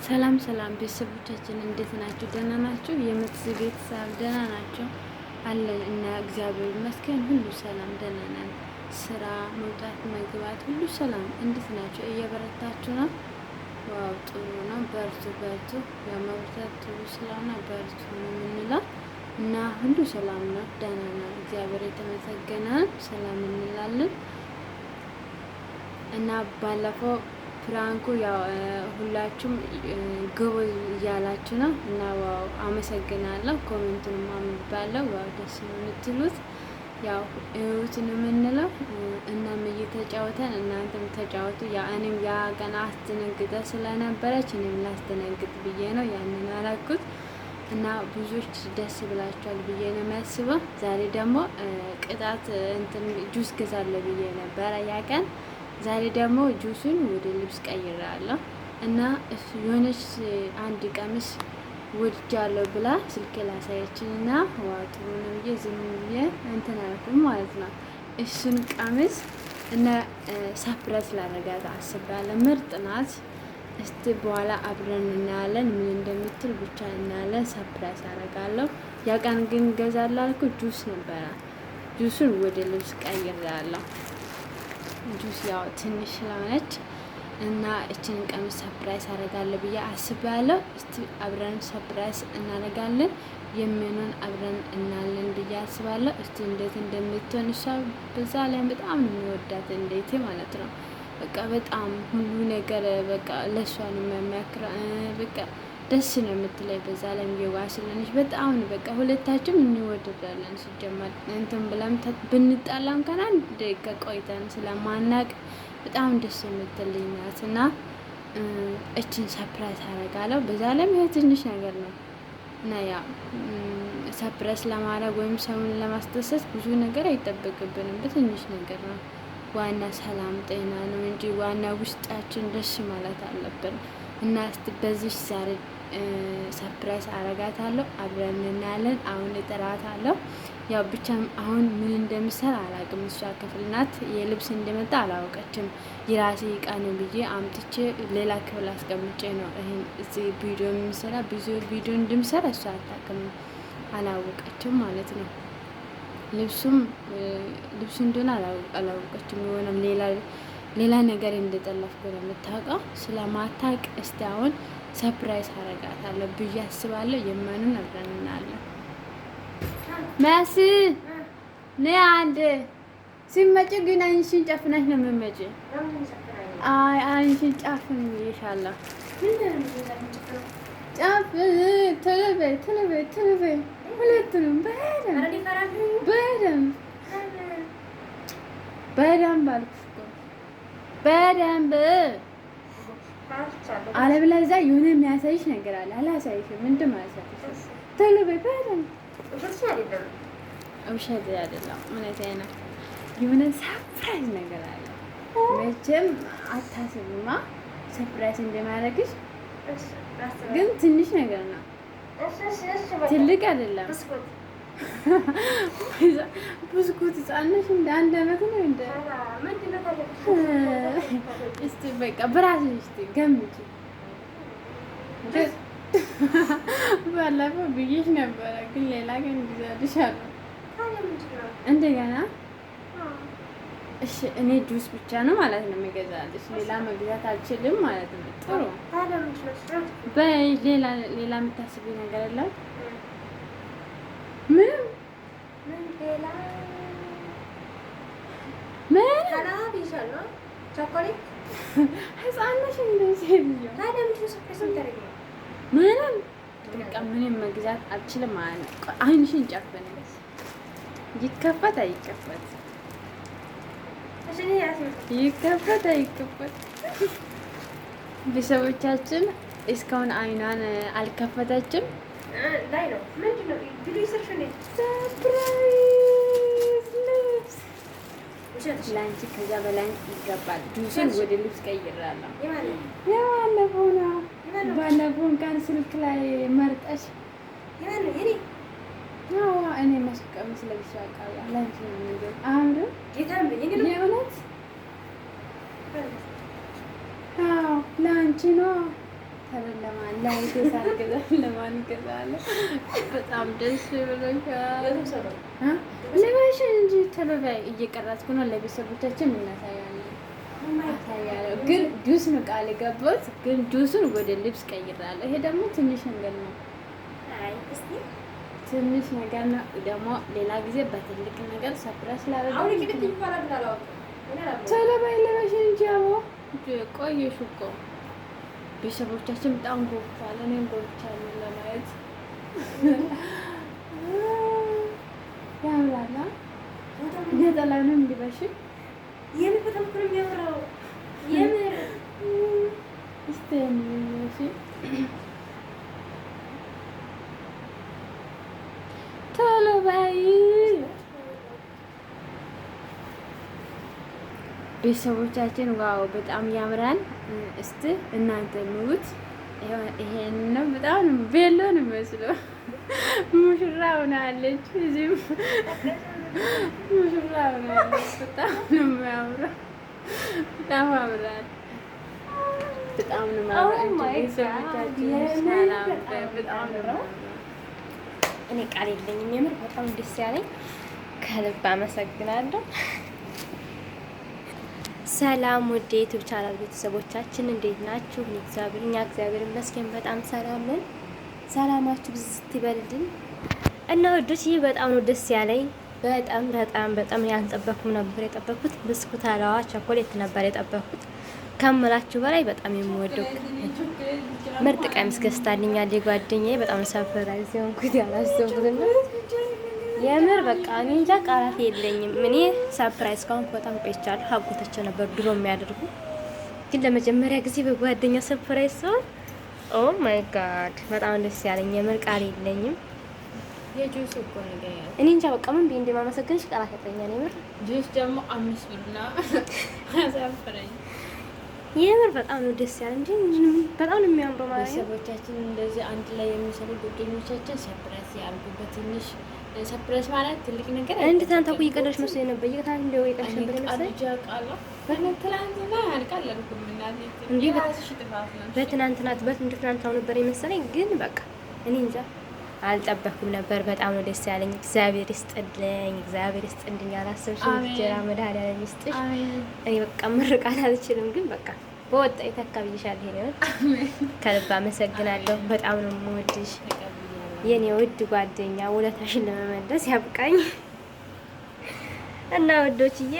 ሰላም ሰላም ቤተሰቦቻችን እንዴት ናችሁ? ደህና ናችሁ? የምትዝ ቤተሰብ ደህና ናቸው አለን እና እግዚአብሔር ይመስገን ሁሉ ሰላም ደህና ነን። ስራ መውጣት መግባት ሁሉ ሰላም። እንዴት ናቸው? እየበረታችሁ ነው? ዋው ጥሩ ነው። በርቱ በርቱ። የመብረታት ጥሩ ስለሆነ በርቱ ነው የምንለው እና ሁሉ ሰላም ነው፣ ደህና ነው። እግዚአብሔር የተመሰገነ ሰላም እንላለን እና ባለፈው ፍራንኩ ያው ሁላችሁም ጎበዝ እያላችሁ ነው እና ዋው አመሰግናለሁ። ኮሜንቱንም አንብባለሁ። ዋው ደስ ነው የምትሉት ያው እዩት ነው የምንለው። እናም እየተጫወተን እናንተም ተጫወቱ። ያ እኔም ያ ገና አስደነግጠ ስለነበረች እኔም ላስደነግጥ ብዬ ነው ያንን አላኩት እና ብዙዎች ደስ ብላችኋል ብዬ ነው የሚያስበው። ዛሬ ደግሞ ቅጣት እንትን ጁስ ገዛለሁ ብዬ ነበረ ያ ቀን። ዛሬ ደግሞ ጁሱን ወደ ልብስ ቀይራለሁ እና የሆነች አንድ ቀሚስ ወድጃለሁ ብላ ስልክ ላሳየችኝ እና ዋጥሩ ነው ብዬ ዝም ብዬ እንትን አልኩኝ ማለት ነው። እሱን ቀሚስ እና ሰፕረስ ላደርጋት አስቤያለሁ። ምርጥ ናት። እስቲ በኋላ አብረን እናያለን ምን እንደምትል ብቻ እናያለን። ሰፕራይዝ አደርጋለሁ። ያ ቀን ግን ገዛለሁ አልኩ ጁስ ነበረ። ጁሱን ወደ ልብስ ቀይራለሁ። ጁስ ያው ትንሽ ስለሆነች እና እችን ቀሚስ ሰፕራይዝ አደርጋለሁ ብዬ አስቤያለሁ። እስቲ አብረን ሰፕራይዝ እናደርጋለን። የሚሆነውን አብረን እናያለን ብዬ አስባለሁ። እስቲ እንዴት እንደምትሆን እሷ በዛ ላይ በጣም ነው የሚወዳት እንዴት ማለት ነው። በቃ በጣም ሁሉ ነገር በቃ ለእሷ ነው የሚያክራ በቃ ደስ ነው የምትለኝ። በዛ ላይ የዋህ ስለሆነች በጣም ነው በቃ ሁለታችንም እንወደዳለን። ሲጀመር እንትን ብለን ብንጣላ እንኳን አንድ ደቂቃ ቆይተን ስለማናቅ በጣም ደስ የምትልኝ ናት እና እችን ሰፕራይዝ አደርጋለሁ። በዛ ላይ ይሄ ትንሽ ነገር ነው እና ያ ሰፕራይዝ ለማድረግ ወይም ሰውን ለማስደሰት ብዙ ነገር አይጠበቅብንም። በትንሽ ነገር ነው። ዋና ሰላም ጤና ነው እንጂ ዋና ውስጣችን ደስ ማለት አለብን እና እስቲ በዚህ ዛሬ ሰርፕራይዝ አረጋታለሁ። አብረን እናያለን። አሁን እጠራታለሁ። ያው ብቻ አሁን ምን እንደምሰራ አላውቅም። እሷ ክፍል ናት። የልብስ እንደመጣ አላወቀችም። የራሴ እቃ ነው ብዬ አምጥቼ ሌላ ክፍል አስቀምጬ ነው ይሄን እዚህ ቪዲዮ የምሰራ ቪዲዮ እንደምሰራ እሷ አታውቅም፣ አላወቀችም ማለት ነው። ልብሱ እንደሆነ አላወቀችም። የሆነ ሌላ ነገር እንደጠለፍኩ ነው የምታውቀው። ስለማታውቅ እስቲ አሁን ሰፕራይዝ አረጋታለሁ ብዬ አስባለሁ። የማንን አብረን እናያለን። መሲ ነይ አንድ ሲመጪ ግን አይንሽን ጨፍነሽ ነው የምትመጪ። አይ አይንሽን ጨፍን ይሻላል። ጨፍ ተለበይ ሁለቱንም በደንብ አልኩሽ እኮ በደንብ አለበለዚያ የሆነ የሚያሳይሽ ነገር አለ። አላሳይሽም። ምንድን ማለት ነው? ቶሎ በይ በደንብ። ውሸት አይደለም እውነቴን ነው። የሆነ ሰርፕራይዝ ነገር አለ። መቼም አታስብማ ሰርፕራይዝ እንደማደርግሽ፣ ግን ትንሽ ነገር ነው፣ ትልቅ አይደለም። ብስኩት ህጻንሽ እንደ አንድ አመት ነው እንደ እስቲ በቃ ብራስሽ እስቲ ገምጪ። ባለፈው ብዬሽ ነበረ ግን ሌላ ግን ይዛልሻለሁ እንደገና። እሺ እኔ ጁስ ብቻ ነው ማለት ነው የሚገዛልሽ፣ ሌላ መግዛት አልችልም ማለት ነው። ጥሩ በይ። ሌላ የምታስቢው ነገር የለም? ምን ምንም በቃ ምንም መግዛት አልችልም ማለት ነው። አይንሽን ጨፍን። ይከፈት አይከፈት፣ ይከፈት አይከፈት። ቤተሰቦቻችን እስካሁን አይኗን አልከፈተችም። ላንቺ ከዛ በላይ ይገባል። ጁስን ወደ ልብስ ቀይራለሁ። ያለፈው ነው ባለፈው እንኳን ስልክ ላይ መርጠሽ እኔ መስቀም ስለብሻቃ ላንቺ ነው ነገር አሁን የእውነት ላንቺ ነው ለማን ገዛለሁ? በጣም ደስ ብሎኛል። ለማሽ እንጂ ቶሎ በይ እየቀረጽኩ ነው። ለቤተሰቦቻችን እናሳያለን። ግን ጁስ ነው ቃል የገባሁት፣ ግን ጁሱን ወደ ልብስ ቀይራለሁ። ይሄ ደግሞ ትንሽ ነገር ነው። ትንሽ ነገር ነው ደግሞ ሌላ ጊዜ በትልቅ ነገር ሰፕራይዝ ላደርግ። ቶሎ በይ ለማሽ እንጂ አቦ ቆየሽ እኮ ቤተሰቦቻችን በጣም ጎብቷል። እኔም ጎብቻለሁ ለማየት ያምራላ። ነጠላውንም እንዲበሽ የምን በጣም እኮ ነው የሚያምረው። የምር እስቲ ቶሎ በይ ቤተሰቦቻችን። ዋው በጣም ያምራል። እስቲ እናንተ ሙት። ይሄን ነው በጣም ቤሎ ነው የሚመስለው። ሙሽራ ሆናለች። እዚህም ሙሽራ ሆናለች። በጣም ነው የሚያምረው። በጣም ያምራል። በጣም ነው የሚያምረው። ቤተሰቦቻችን በጣም ነው። እኔ ቃል የለኝም። የምር በጣም ደስ ያለኝ ከልብ አመሰግናለሁ። ሰላም ውድ የዩቲዩብ ቻናል ቤተሰቦቻችን እንዴት ናችሁ? እኛ እግዚአብሔር ይመስገን በጣም ሰላም ነን። ሰላማችሁ ብዝት ይበልልን እና ወዶች ይህ በጣም ነው ደስ ያለኝ። በጣም ያልጠበኩም ነበር የጠበኩት። ብስኩት አለዋ ቸኮሌት ነበር የጠበኩት ከምላችሁ በላይ። በጣም የምወደው ምርጥ ቀሚስ ገዝታልኛል ጓደኛዬ። በጣም ሰርፕራይዝ የሆንኩት ያላሰብኩት ነው የምር በቃ እኔ እንጃ ቃላት የለኝም። እኔ ሰርፕራይዝ ካሁን በጣም ቆይቻለሁ። አጎቶቼ ነበር ድሮ የሚያደርጉ፣ ግን ለመጀመሪያ ጊዜ በጓደኛ ሰርፕራይዝ ሲሆን ኦ ማይ ጋድ በጣም ደስ ያለኝ። የምር ቃል የለኝም። የጁስ እኮ ነገር እኔ እንጃ በቃ ምን ብዬ እንደማመሰግንሽ ቃላት ያጥረኛል። የምር ጁስ ደግሞ 5 ብር ነው ሰርፕራይዝ። የምር በጣም ነው ደስ ያለ እንጂ በጣም ነው የሚያምረው ማለት ነው። ቤተሰቦቻችን እንደዚህ አንድ ላይ የሚሰሩ ጓደኞቻችን ሰርፕራይዝ ያልኩበት ትንሽ ሰርፕራይዝ ማለት ትልቅ ነገር እንዴ ታንተ እኮ እየቀለድሽ መስሎኝ ነበር። እየታን እንደው እየቀለድሽ ነበር መሰለኝ። በትናንትናው ነበር የመሰለኝ፣ ግን በቃ እኔ እንጃ አልጠበኩም ነበር። በጣም ነው ደስ ያለኝ። እግዚአብሔር ይስጥልኝ፣ እግዚአብሔር ይስጥልኝ። ያላሰብሽው እንጀራ መድኃኒዓለም ይስጥሽ። እኔ በቃ ምርቃት አልችልም፣ ግን በቃ በወጣ ይተካብይሻል። ይሄ ነው። ከልብ አመሰግናለሁ። በጣም ነው የምወድሽ የኔ ውድ ጓደኛ። ውለታሽን ለመመለስ ያብቃኝ እና ወዶችዬ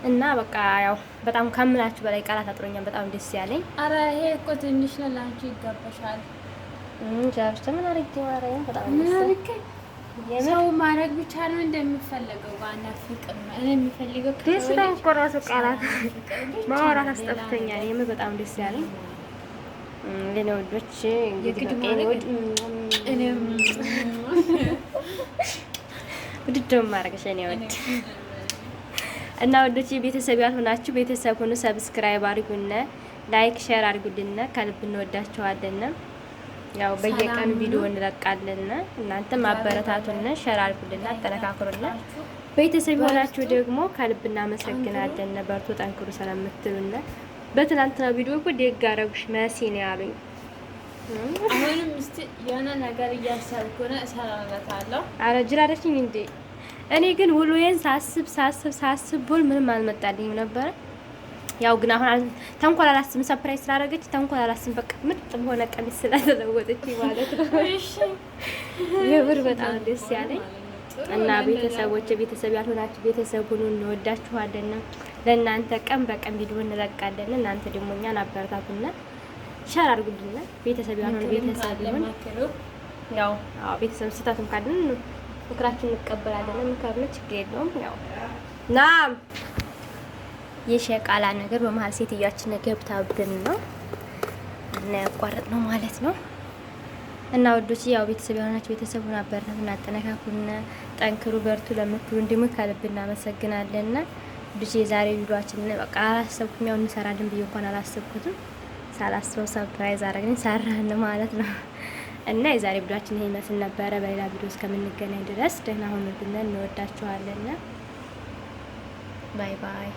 እና በቃ ያው በጣም ከምላችሁ በላይ ቃላት አጥሮኛል። በጣም ደስ ያለኝ። አረ ይሄ እኮ ትንሽ ነው፣ ላንቺ ይገባሻል። ጃርስ ምን አረግ ማረኝ። በጣም ሰው ማድረግ ብቻ ነው እንደሚፈልገው። ዋና ፍቅር ነው። እኔ የሚፈልገው ደስታ እኮ ራሱ ቃላት ማውራት አስጠፍተኛል። የምር በጣም ደስ ያለኝ ለኔ ወዶች እንግዲህ በቀኝ ወድ ውድድር ማድረግሽ እኔ ወድ እና ወዶች ቤተሰብ ያልሆናችሁ ቤተሰብ ሁኑ። ሰብስክራይብ አድርጉና ላይክ ሼር አድርጉልና ከልብ እንወዳችኋለን። ያው በየቀኑ ቪዲዮ እንለቃለን። እናንተም አበረታቱና ሼር አድርጉልና አጠነካክሩና ቤተሰብ ሆናችሁ ደግሞ ከልብ እናመሰግናለን። በርቱ ጠንክሩ ስለምትሉና በትናንትና ቪዲዮ እኮ ደግ አደረጉሽ መሲ ነው ያሉኝ። አሁንም እስቲ የሆነ ነገር እያሰብኩ ነው እሰራለታለሁ። አረ ጅራደችኝ እንዴ! እኔ ግን ውሎዬን ሳስብ ቦል ምንም አልመጣልኝም ነበር። ያው ግን አሁን ተንኮል አላስብም። ሰርፕራይዝ ስላደረገች ተንኮል አላስብም። በቃ ምርጥ በሆነ ቀሚስ ስለተለወጠች ማለት ነው። እሺ የብር በጣም ደስ ያለኝ እና ቤተሰቦች ቤተሰብ ያልሆናችሁ ቤተሰብ ሁኑ። እንወዳችኋለን። ለእናንተ ቀን በቀን ቪዲዮ እንለቃለን። እናንተ ደግሞ እኛን አበረታቱና ሸር አድርጉልን። ቤተሰብ ያልሆነ ቤተሰብ ይሁን። ያው ቤተሰብ ስህተትም ካለን ምክራችን እንቀበላለን። ምክርም ችግር የለውም። ያው ናም የሸቃላ ነገር በመሀል ሴትዮዋችን ገብታብን ነው እና ያቋረጥ ነው ማለት ነው። እና ወዶች ያው ቤተሰብ የሆናችሁ ቤተሰቡን አበረታቱና አጠነካክሩና ጠንክሩ በርቱ ለምትሉ እንዲሙ ከልብ እናመሰግናለን። ልጅ የዛሬ ቪዲዮአችን በቃ አላሰብኩም። ያው እንሰራለን ብዬ እንኳን አላሰብኩትም። ሳላስበው ሰርፕራይዝ አደረግን ሰራን ማለት ነው። እና የዛሬ ቪዲዮአችን ይሄን መስል ነበረ። በሌላ ቪዲዮ እስከምንገናኝ ድረስ ደህና ሁኑልን። እንወዳችኋለን። ባይ ባይ።